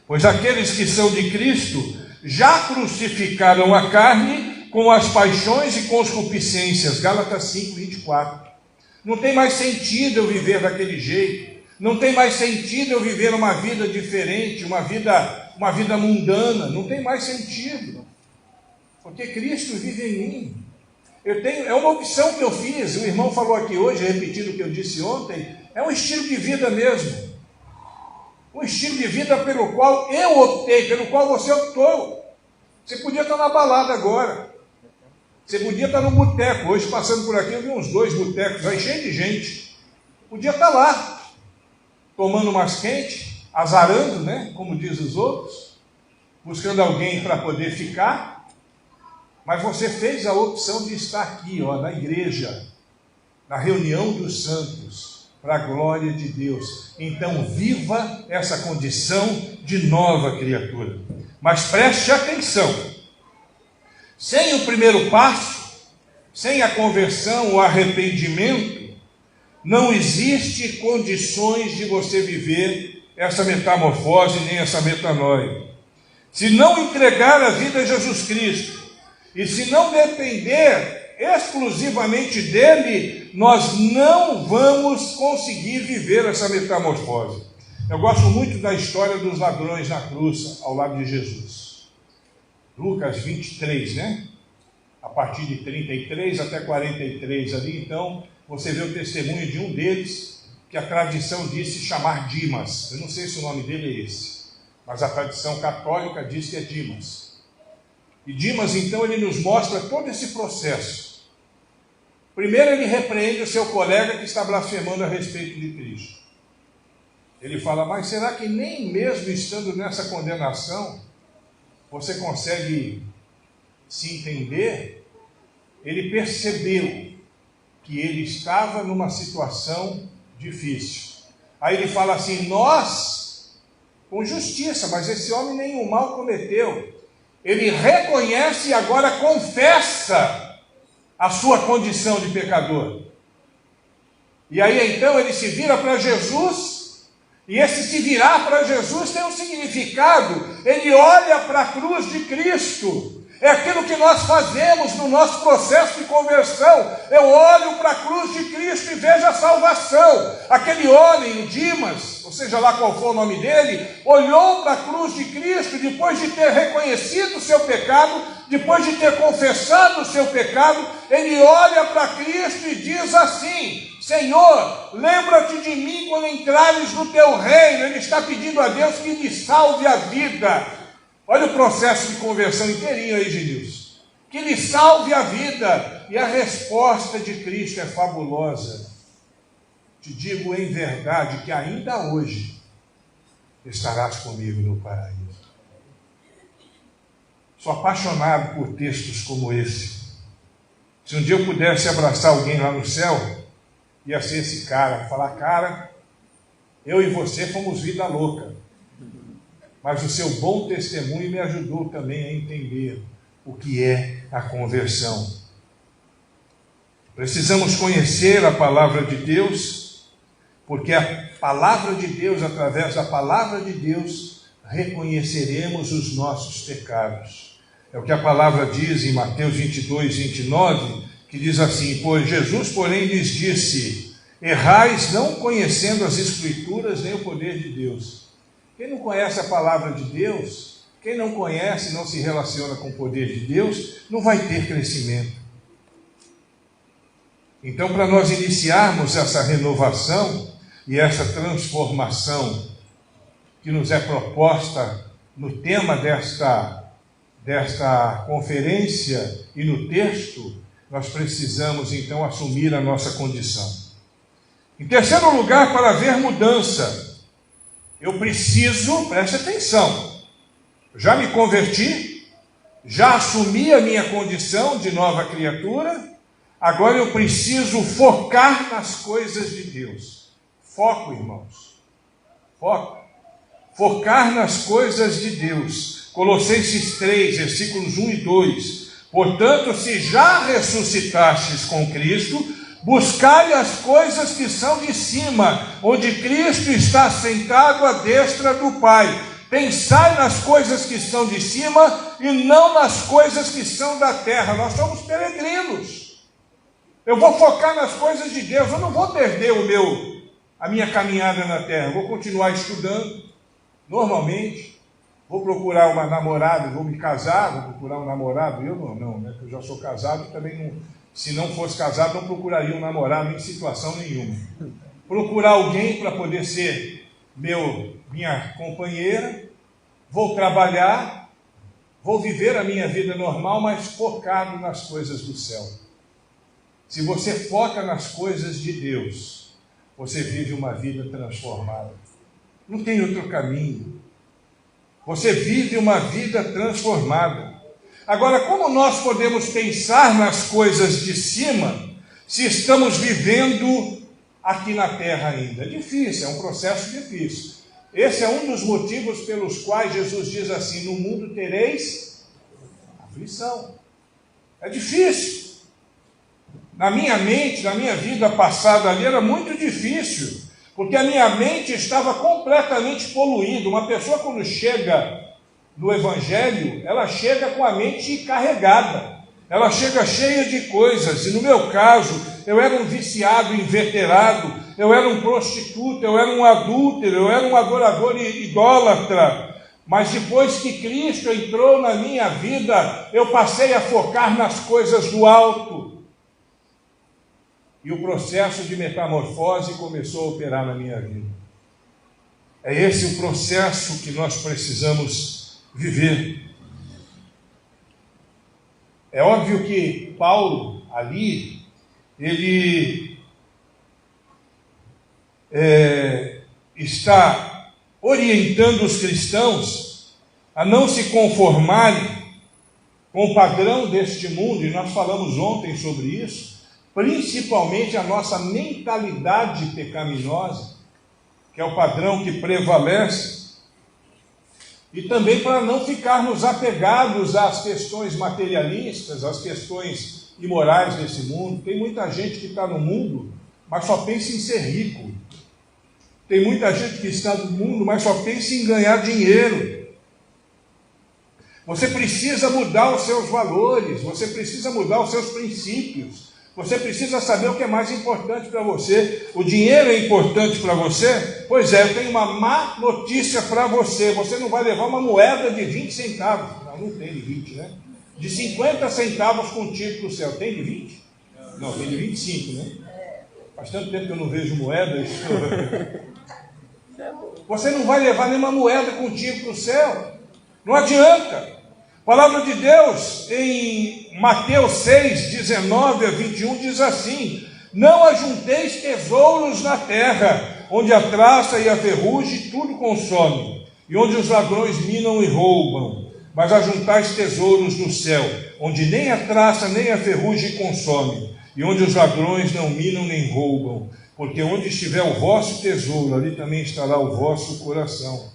Pois aqueles que são de Cristo já crucificaram a carne com as paixões e concupiscências. Gálatas 5, 24. Não tem mais sentido eu viver daquele jeito. Não tem mais sentido eu viver uma vida diferente, uma vida mundana. Não tem mais sentido. Porque Cristo vive em mim. É uma opção que eu fiz. O irmão falou aqui hoje, repetindo o que eu disse ontem. É um estilo de vida mesmo. Um estilo de vida pelo qual eu optei, pelo qual você optou. Você podia estar na balada agora. Você podia estar no boteco. Hoje, passando por aqui, eu vi uns 2 botecos aí, cheio de gente. Podia estar lá, tomando umas quentes, azarando, né? Como diz os outros, buscando alguém para poder ficar. Mas você fez a opção de estar aqui, ó, na igreja, na reunião dos santos, para a glória de Deus. Então, viva essa condição de nova criatura. Mas preste atenção. Sem o primeiro passo, sem a conversão, o arrependimento, não existe condições de você viver essa metamorfose, nem essa metanoia. Se não entregar a vida a Jesus Cristo, e se não depender exclusivamente dele, nós não vamos conseguir viver essa metamorfose. Eu gosto muito da história dos ladrões na cruz, ao lado de Jesus. Lucas 23, né? A partir de 33 até 43 ali, então, você vê o testemunho de um deles, que a tradição diz se chamar Dimas. Eu não sei se o nome dele é esse, mas a tradição católica diz que é Dimas. E Dimas, então, ele nos mostra todo esse processo. Primeiro ele repreende o seu colega que está blasfemando a respeito de Cristo. Ele fala, mas será que nem mesmo estando nessa condenação, você consegue se entender? Ele percebeu que ele estava numa situação difícil. Aí ele fala assim, nós, com justiça, mas esse homem nenhum mal cometeu. Ele reconhece e agora confessa a sua condição de pecador. E aí então ele se vira para Jesus. E esse se virar para Jesus tem um significado. Ele olha para a cruz de Cristo. É aquilo que nós fazemos no nosso processo de conversão. Eu olho para a cruz de Cristo e vejo a salvação. Aquele homem, o Dimas, ou seja lá qual for o nome dele, olhou para a cruz de Cristo depois de ter reconhecido o seu pecado, depois de ter confessado o seu pecado, ele olha para Cristo e diz assim, Senhor, lembra-te de mim quando entrares no teu reino. Ele está pedindo a Deus que lhe salve a vida. Olha o processo de conversão inteirinho aí, Genilson. Que lhe salve a vida. E a resposta de Cristo é fabulosa. Te digo em verdade que ainda hoje estarás comigo no paraíso. Sou apaixonado por textos como esse. Se um dia eu pudesse abraçar alguém lá no céu, ia ser esse cara, falar, cara, eu e você fomos vida louca, mas o seu bom testemunho me ajudou também a entender o que é a conversão. Precisamos conhecer a palavra de Deus, porque a palavra de Deus, através da palavra de Deus, reconheceremos os nossos pecados. É o que a palavra diz em Mateus 22, 29, que diz assim, pois Jesus, porém, lhes disse, errais não conhecendo as Escrituras nem o poder de Deus. Quem não conhece a palavra de Deus, quem não conhece e não se relaciona com o poder de Deus, não vai ter crescimento. Então, para nós iniciarmos essa renovação e essa transformação que nos é proposta no tema desta conferência e no texto, nós precisamos então assumir a nossa condição. Em terceiro lugar, para haver mudança, eu preciso, preste atenção, já me converti, já assumi a minha condição de nova criatura, agora eu preciso focar nas coisas de Deus. Foco, irmãos, foco. Focar nas coisas de Deus. Colossenses 3, versículos 1 e 2. Portanto, se já ressuscitastes com Cristo, buscai as coisas que são de cima, onde Cristo está sentado à destra do Pai. Pensai nas coisas que são de cima e não nas coisas que são da terra. Nós somos peregrinos. Eu vou focar nas coisas de Deus. Eu não vou perder a minha caminhada na terra. Eu vou continuar estudando, normalmente. Vou procurar uma namorada, vou me casar, vou procurar um namorado. Eu não, né? Porque eu já sou casado, também não, se não fosse casado, não procuraria um namorado em situação nenhuma. Procurar alguém para poder ser minha companheira, vou trabalhar, vou viver a minha vida normal, mas focado nas coisas do céu. Se você foca nas coisas de Deus, você vive uma vida transformada. Não tem outro caminho. Você vive uma vida transformada. Agora, como nós podemos pensar nas coisas de cima, se estamos vivendo aqui na terra ainda? É difícil, é um processo difícil. Esse é um dos motivos pelos quais Jesus diz assim: no mundo tereis aflição. É difícil. Na minha mente, na minha vida passada ali, era muito difícil, porque a minha mente estava completamente poluída. Uma pessoa, quando chega no Evangelho, ela chega com a mente carregada, ela chega cheia de coisas. E no meu caso, eu era um viciado inveterado, eu era um prostituto, eu era um adúltero, eu era um adorador idólatra. Mas depois que Cristo entrou na minha vida, eu passei a focar nas coisas do alto. E o processo de metamorfose começou a operar na minha vida. É esse o processo que nós precisamos viver. É óbvio que Paulo, ali, ele está orientando os cristãos a não se conformarem com o padrão deste mundo, e nós falamos ontem sobre isso, principalmente a nossa mentalidade pecaminosa, que é o padrão que prevalece, e também para não ficarmos apegados às questões materialistas, às questões imorais desse mundo. Tem muita gente que está no mundo, mas só pensa em ser rico. Tem muita gente que está no mundo, mas só pensa em ganhar dinheiro. Você precisa mudar os seus valores, você precisa mudar os seus princípios. Você precisa saber o que é mais importante para você. O dinheiro é importante para você? Pois é, eu tenho uma má notícia para você. Você não vai levar uma moeda de 20 centavos. Não tem de 20, né? De 50 centavos contigo para o céu. Tem de 20? Não, tem de 25, né? Faz tanto tempo que eu não vejo moeda. Você não vai levar nenhuma moeda contigo para o céu. Não adianta. A palavra de Deus, em Mateus 6, 19 a 21, diz assim: não ajunteis tesouros na terra, onde a traça e a ferrugem tudo consomem, e onde os ladrões minam e roubam, mas ajuntais tesouros no céu, onde nem a traça nem a ferrugem consomem, e onde os ladrões não minam nem roubam, porque onde estiver o vosso tesouro, ali também estará o vosso coração.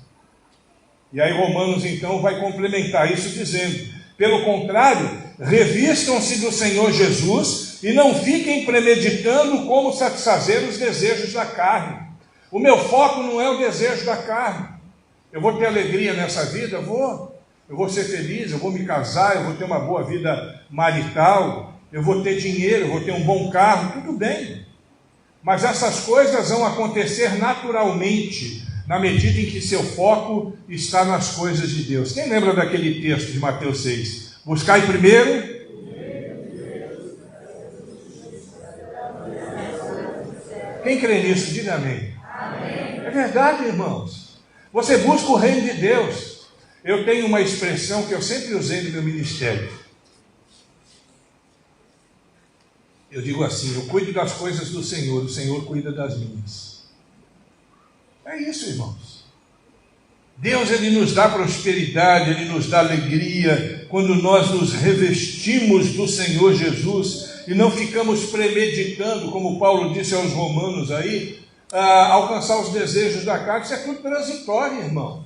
E aí Romanos então vai complementar isso dizendo: pelo contrário, revistam-se do Senhor Jesus e não fiquem premeditando como satisfazer os desejos da carne. O meu foco não é o desejo da carne. Eu vou ter alegria nessa vida? Eu vou ser feliz, eu vou me casar, eu vou ter uma boa vida marital, eu vou ter dinheiro, eu vou ter um bom carro, tudo bem. Mas essas coisas vão acontecer naturalmente, na medida em que seu foco está nas coisas de Deus. Quem lembra daquele texto de Mateus 6? Buscai primeiro. Quem crê nisso, diga amém. Amém. É verdade, irmãos. Você busca o reino de Deus. Eu tenho uma expressão que eu sempre usei no meu ministério. Eu digo assim: eu cuido das coisas do Senhor, o Senhor cuida das minhas. É isso, irmãos. Deus, Ele nos dá prosperidade, Ele nos dá alegria, quando nós nos revestimos do Senhor Jesus, e não ficamos premeditando, como Paulo disse aos romanos aí, alcançar os desejos da carne. Isso é tudo transitório, irmão.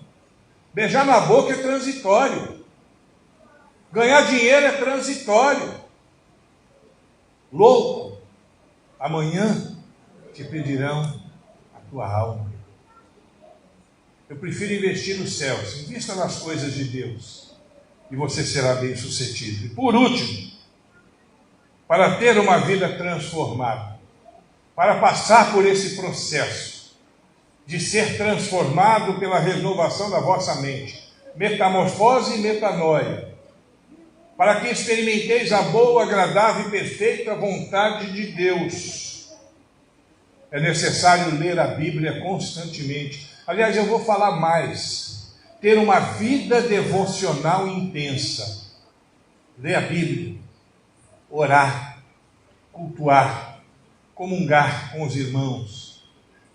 Beijar na boca é transitório. Ganhar dinheiro é transitório. Louco, amanhã te pedirão a tua alma. Eu prefiro investir nos céus. Invista nas coisas de Deus e você será bem sucedido. E por último, para ter uma vida transformada, para passar por esse processo de ser transformado pela renovação da vossa mente, metamorfose e metanoia, para que experimenteis a boa, agradável e perfeita vontade de Deus, é necessário ler a Bíblia constantemente. Aliás, eu vou falar mais. ter uma vida devocional intensa. Ler a Bíblia, orar, cultuar, comungar com os irmãos,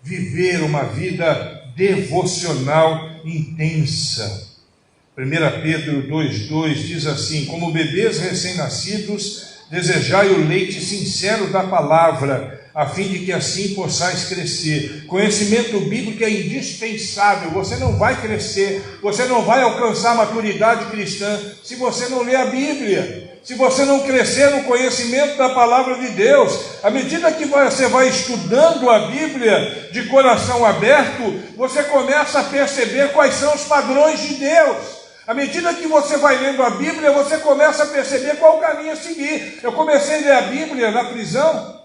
viver uma vida devocional intensa. 1 Pedro 2,2 diz assim: como bebês recém-nascidos, desejai o leite sincero da palavra, a fim de que assim possais crescer. Conhecimento bíblico é indispensável. Você não vai crescer, você não vai alcançar a maturidade cristã se você não ler a Bíblia, se você não crescer no conhecimento da palavra de Deus. À medida que você vai estudando a Bíblia de coração aberto, você começa a perceber quais são os padrões de Deus. À medida que você vai lendo a Bíblia, você começa a perceber qual o caminho a seguir. Eu comecei a ler a Bíblia na prisão,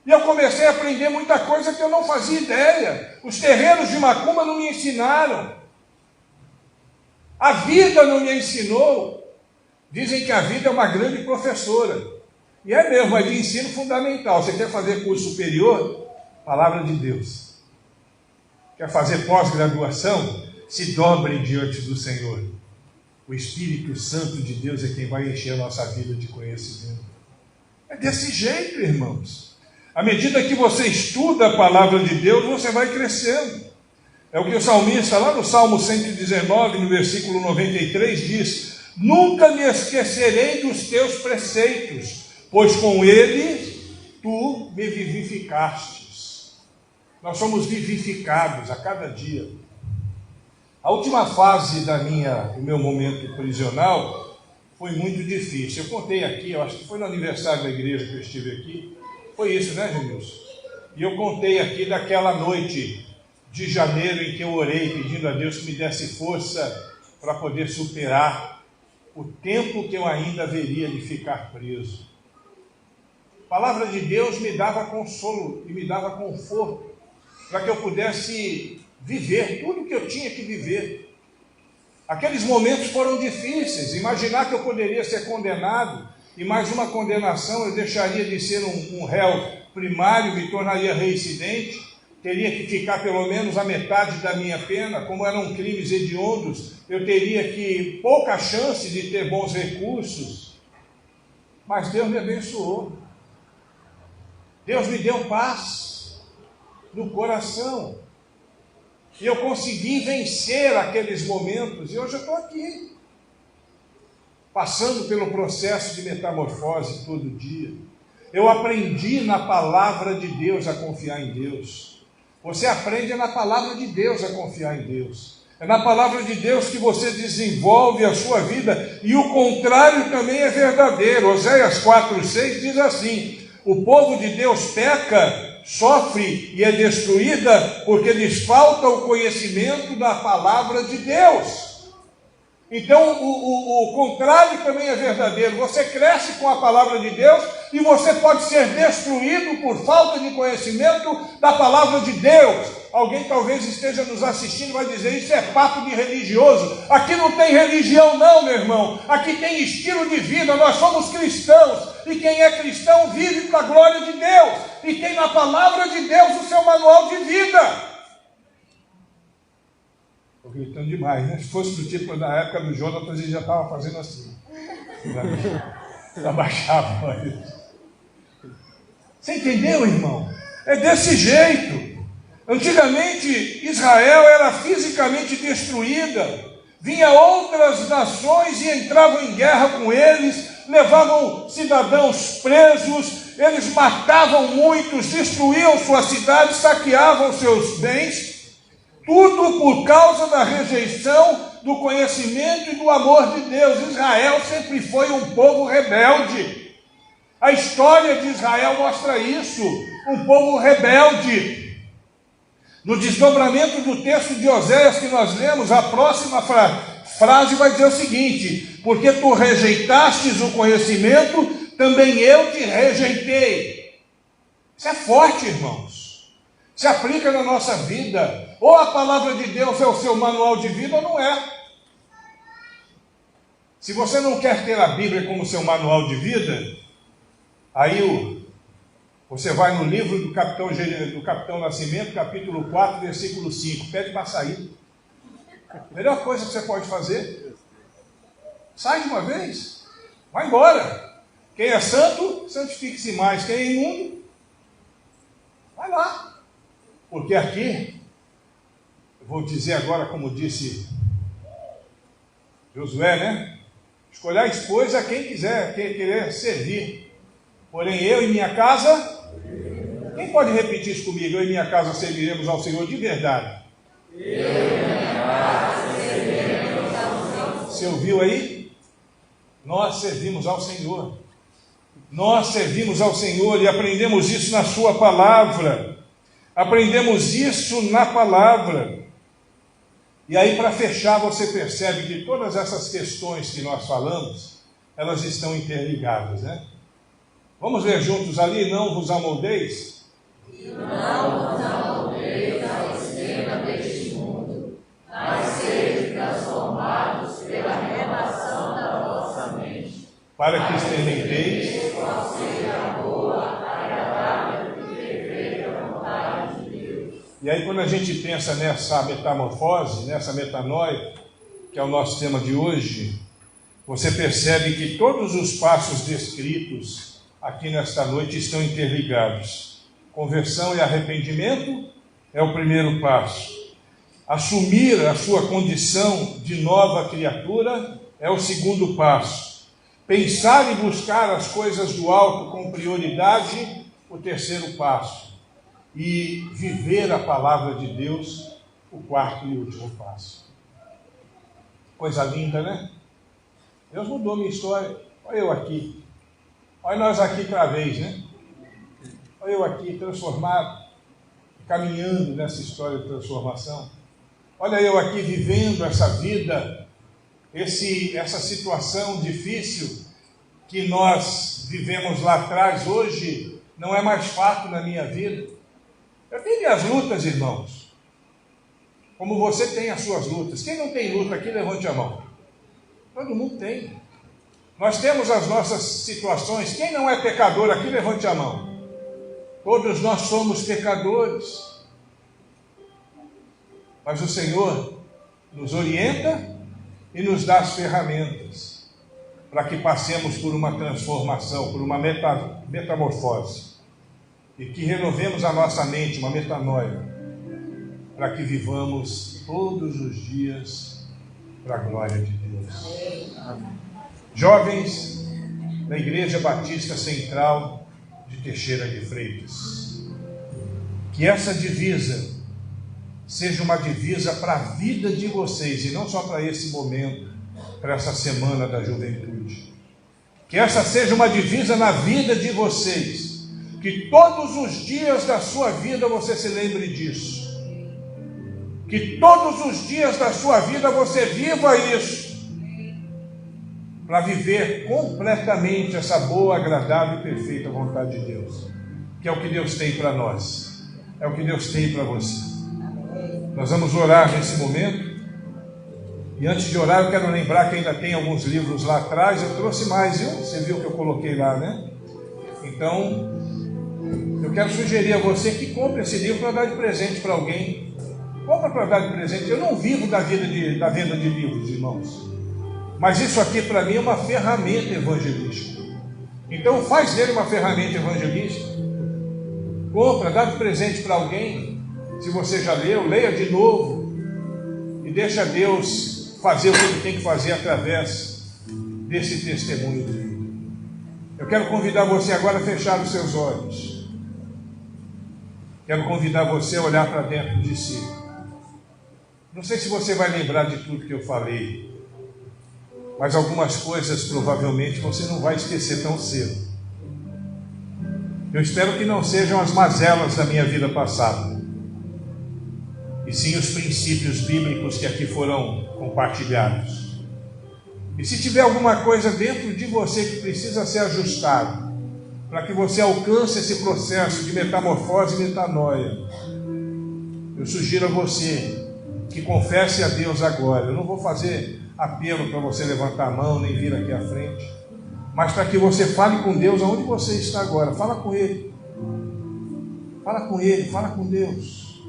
e eu comecei a aprender muita coisa que eu não fazia ideia. Os terreiros de macumba não me ensinaram. A vida não me ensinou. Dizem que a vida é uma grande professora. E é mesmo, é de ensino fundamental. Você quer fazer curso superior? Palavra de Deus. Quer fazer pós-graduação? Se dobre diante do Senhor. O Espírito Santo de Deus é quem vai encher a nossa vida de conhecimento. É desse jeito, irmãos. À medida que você estuda a palavra de Deus, você vai crescendo. É o que o salmista, lá no Salmo 119, no versículo 93, diz: nunca me esquecerei dos teus preceitos, pois com eles tu me vivificastes. Nós somos vivificados a cada dia. A última fase do meu momento prisional foi muito difícil. Eu contei aqui, eu acho que foi no aniversário da igreja que eu estive aqui. Foi isso, né, Genilson? E eu contei aqui daquela noite de janeiro em que eu orei pedindo a Deus que me desse força para poder superar o tempo que eu ainda haveria de ficar preso. A palavra de Deus me dava consolo e me dava conforto para que eu pudesse viver tudo que eu tinha que viver. Aqueles momentos foram difíceis. Imaginar que eu poderia ser condenado, e mais uma condenação, eu deixaria de ser um réu primário, me tornaria reincidente, teria que ficar pelo menos a metade da minha pena. Como eram crimes hediondos, eu teria pouca chance de ter bons recursos. Mas Deus me abençoou. Deus me deu paz no coração. E eu consegui vencer aqueles momentos, e hoje eu estou aqui, passando pelo processo de metamorfose todo dia. Eu aprendi na palavra de Deus a confiar em Deus. Você aprende na palavra de Deus a confiar em Deus. É na palavra de Deus que você desenvolve a sua vida, e o contrário também é verdadeiro. Oséias 4,6 diz assim: o povo de Deus peca, sofre e é destruída porque lhes falta o conhecimento da palavra de Deus. Então o contrário também é verdadeiro. Você cresce com a palavra de Deus e você pode ser destruído por falta de conhecimento da palavra de Deus. Alguém talvez esteja nos assistindo e vai dizer: isso é papo de religioso. Aqui não tem religião não, meu irmão. Aqui tem estilo de vida. Nós somos cristãos, e quem é cristão vive para a glória de Deus, e tem na palavra de Deus o seu manual de vida. Estou gritando demais, né? Se fosse do tipo da época do Jonatas, ele já estava fazendo assim. Já baixava. Você entendeu, irmão? É desse jeito. Antigamente, Israel era fisicamente destruída. Vinha outras nações e entravam em guerra com eles, levavam cidadãos presos, eles matavam muitos, destruíam suas cidades, saqueavam seus bens. Tudo por causa da rejeição do conhecimento e do amor de Deus. Israel sempre foi um povo rebelde. A história de Israel mostra isso, um povo rebelde. No desdobramento do texto de Oséias que nós lemos, a próxima frase vai dizer o seguinte: porque tu rejeitastes o conhecimento, também eu te rejeitei. Isso é forte, irmãos. Se aplica na nossa vida. Ou a palavra de Deus é o seu manual de vida, ou não é. Se você não quer ter a Bíblia como seu manual de vida, aí você vai no livro do Capitão Nascimento, capítulo 4, versículo 5, pede para sair. Melhor coisa que você pode fazer. Sai de uma vez. Vai embora. Quem é santo, santifique-se mais. Quem é imundo, vai lá. Porque aqui, eu vou dizer agora como disse Josué, né? Escolhais, pois, a quem quiser, quem querer servir. Porém, eu e minha casa, quem pode repetir isso comigo? Eu e minha casa serviremos ao Senhor de verdade. Eu e minha casa serviremos ao Senhor. Você ouviu aí? Nós servimos ao Senhor. Nós servimos ao Senhor e aprendemos isso na sua palavra. Aprendemos isso na palavra. E aí, para fechar, você percebe que todas essas questões que nós falamos, elas estão interligadas, né? Vamos ler juntos ali, não vos amoldeis? E não vos amoldeis ao sistema deste mundo, mas sede transformados pela renovação da vossa mente, para que experimenteis qual seja a boa, agradável e perfeita vontade de Deus. E aí, quando a gente pensa nessa metamorfose, nessa metanoia, que é o nosso tema de hoje, você percebe que todos os passos descritos aqui nesta noite estão interligados. Conversão e arrependimento é o primeiro passo. Assumir a sua condição de nova criatura é o segundo passo. Pensar e buscar as coisas do alto com prioridade, o terceiro passo. E viver a palavra de Deus, o quarto e último passo. Coisa linda, né? Deus mudou minha história. Olha eu aqui. Olha nós aqui outra vez, né? Olha eu aqui transformado, caminhando nessa história de transformação. Olha eu aqui vivendo essa vida, essa situação difícil que nós vivemos lá atrás, hoje não é mais fato na minha vida. Eu tenho minhas lutas, irmãos, como você tem as suas lutas. Quem não tem luta aqui, levante a mão. Todo mundo tem. Nós temos as nossas situações. Quem não é pecador aqui, levante a mão. Todos nós somos pecadores. Mas o Senhor nos orienta e nos dá as ferramentas para que passemos por uma transformação, por uma metamorfose. E que renovemos a nossa mente, uma metanoia, para que vivamos todos os dias para a glória de Deus. Amém. Jovens da Igreja Batista Central de Teixeira de Freitas, que essa divisa seja uma divisa para a vida de vocês, e não só para esse momento, para essa semana da juventude. Que essa seja uma divisa na vida de vocês, que todos os dias da sua vida você se lembre disso. Que todos os dias da sua vida você viva isso, para viver completamente essa boa, agradável e perfeita vontade de Deus, que é o que Deus tem para nós, é o que Deus tem para você. Nós vamos orar nesse momento, e antes de orar eu quero lembrar que ainda tem alguns livros lá atrás. Eu trouxe mais, viu? Você viu que eu coloquei lá, né? Então, eu quero sugerir a você que compre esse livro para dar de presente para alguém. Compra para dar de presente. Eu não vivo da venda de livros, irmãos, mas isso aqui para mim é uma ferramenta evangelística. Então faz dele uma ferramenta evangelística. Compra, dá de presente para alguém. Se você já leu, leia de novo. E deixa Deus fazer o que Ele tem que fazer através desse testemunho de vida. Eu quero convidar você agora a fechar os seus olhos. Quero convidar você a olhar para dentro de si. Não sei se você vai lembrar de tudo que eu falei, mas algumas coisas provavelmente você não vai esquecer tão cedo. Eu espero que não sejam as mazelas da minha vida passada, e sim os princípios bíblicos que aqui foram compartilhados. E se tiver alguma coisa dentro de você que precisa ser ajustado, para que você alcance esse processo de metamorfose e metanoia, eu sugiro a você que confesse a Deus agora. Eu não vou fazer apelo para você levantar a mão, nem vir aqui à frente, mas para que você fale com Deus aonde você está agora. Fala com Ele. Fala com Ele, fala com Deus.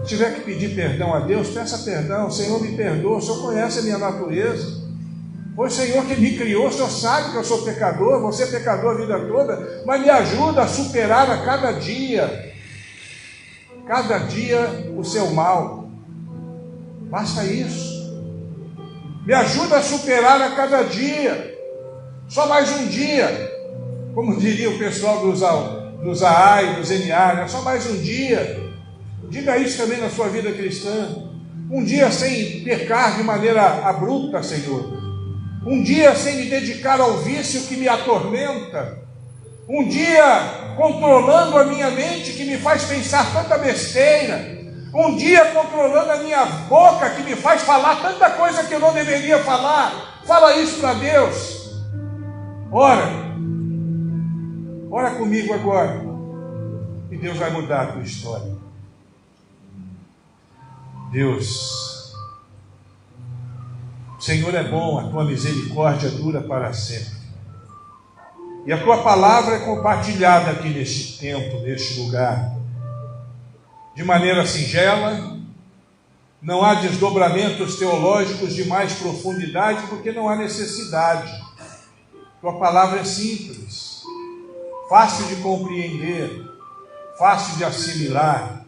Se tiver que pedir perdão a Deus, peça perdão. Senhor, me perdoa, o Senhor conhece a minha natureza. Foi o Senhor que me criou, o Senhor sabe que eu sou pecador, você é pecador a vida toda, mas me ajuda a superar a cada dia o seu mal. Basta isso. Me ajuda a superar a cada dia. Só mais um dia. Como diria o pessoal dos AA e dos NA, né? Só mais um dia. Diga isso também na sua vida cristã. Um dia sem pecar de maneira abrupta, Senhor. Um dia sem me dedicar ao vício que me atormenta. Um dia controlando a minha mente que me faz pensar tanta besteira. Um dia controlando a minha boca que me faz falar tanta coisa que eu não deveria falar. Fala isso para Deus. Ora comigo agora. E Deus vai mudar a tua história. Deus, o Senhor é bom, a tua misericórdia dura para sempre. E a tua palavra é compartilhada aqui neste tempo, neste lugar, de maneira singela. Não há desdobramentos teológicos de mais profundidade, porque não há necessidade. Tua palavra é simples, fácil de compreender, fácil de assimilar.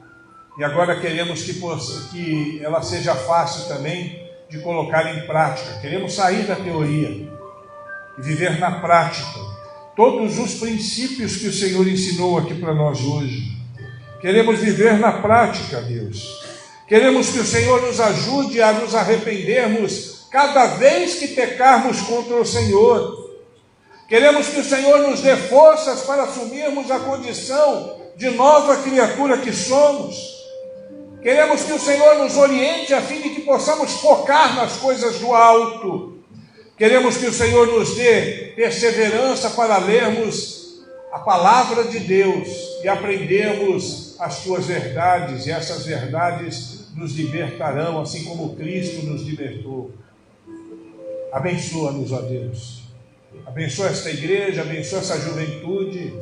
E agora queremos que ela seja fácil também de colocar em prática. Queremos sair da teoria e viver na prática todos os princípios que o Senhor ensinou aqui para nós hoje. Queremos viver na prática, Deus. Queremos que o Senhor nos ajude a nos arrependermos cada vez que pecarmos contra o Senhor. Queremos que o Senhor nos dê forças para assumirmos a condição de nova criatura que somos. Queremos que o Senhor nos oriente a fim de que possamos focar nas coisas do alto. Queremos que o Senhor nos dê perseverança para lermos a palavra de Deus e aprendermos as tuas verdades, e essas verdades nos libertarão, assim como Cristo nos libertou. Abençoa-nos, ó Deus. Abençoa esta igreja, abençoa essa juventude,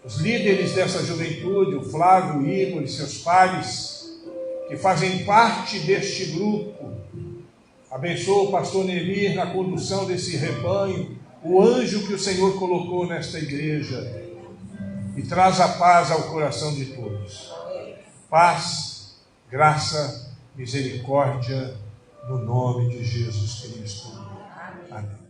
os líderes dessa juventude, o Flávio, o Igor e seus pares, que fazem parte deste grupo. Abençoa o pastor Nemir na condução desse rebanho, o anjo que o Senhor colocou nesta igreja, e traz a paz ao coração de todos. Paz, graça, misericórdia, no nome de Jesus Cristo. Amém.